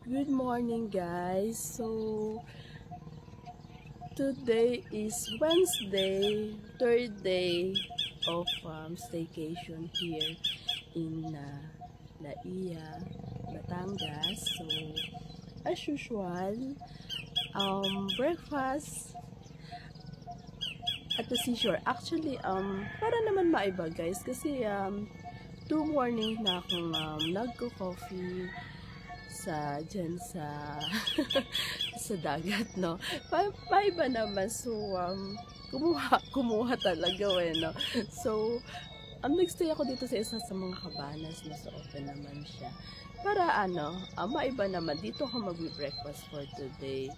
Good morning, guys. So today is Wednesday, third day of staycation here in Laia, Batangas. So as usual, breakfast at the seashore. Actually, para naman maiba, guys, kasi 2 morning na akong nagko-coffee dyan sa sa dagat, no? Paiba naman. So kumuha talaga no? So nagstay ako dito sa isa sa mga cabanas, nasa open naman siya para maiba naman. Dito ako mag-breakfast for today.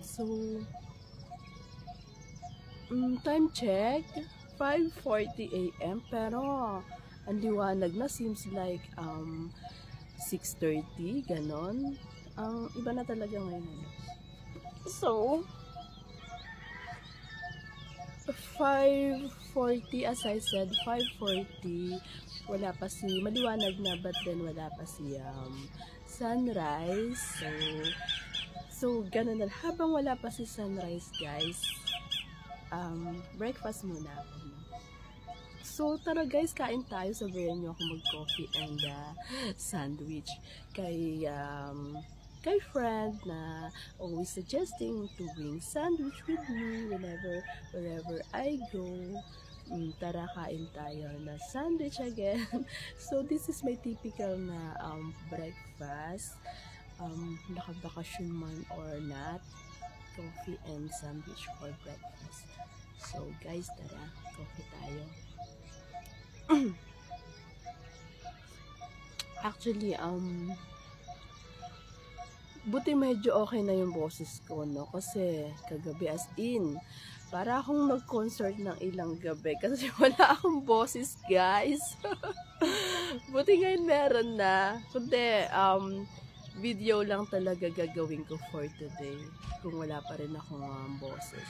So time check 5:40 AM, pero ang liwanag na, seems like 6:30, ganon. Ang iba na talaga ngayon. So 5:40, as I said, 5:40, wala pa maliwanag na, but then wala pa sunrise. So ganon na. Habang wala pa sunrise, guys, breakfast muna ako. So tara guys, kain tayo. Sabayan nyo ako mag-coffee and sandwich kay friend na always suggesting to bring sandwich with me wherever I go. Tara, kain tayo na sandwich again. So this is my typical na breakfast, nakabakasyon man or not, coffee and sandwich for breakfast. So guys, tara, coffee tayo. Actually, buti medyo okay na yung boses ko, no? Kasi kagabi, as in, para akong nag-concert ng ilang gabi kasi wala akong boses, guys. Buti ngayon meron na. Kundi video lang talaga gagawin ko for today kung wala pa rin akong boses.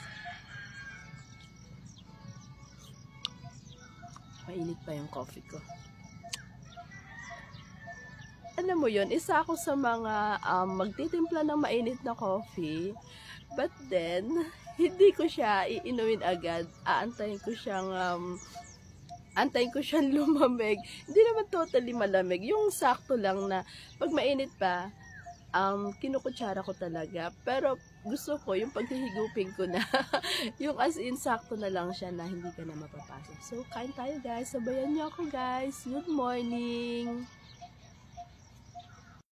Mainit pa yung coffee ko. Alam mo yun, isa ako sa mga magtitimpla ng mainit na coffee, but then hindi ko siya iinumin agad. Aantayin ko siyang lumamig. Hindi naman totally malamig, yung sakto lang na pag mainit pa, kinukutsara ko talaga. Pero gusto ko yung paghihigupin ko na yung as in sakto na lang siya na hindi ka na mapapasok. So kain tayo, guys. Sabayan niyo ako, guys. Good morning.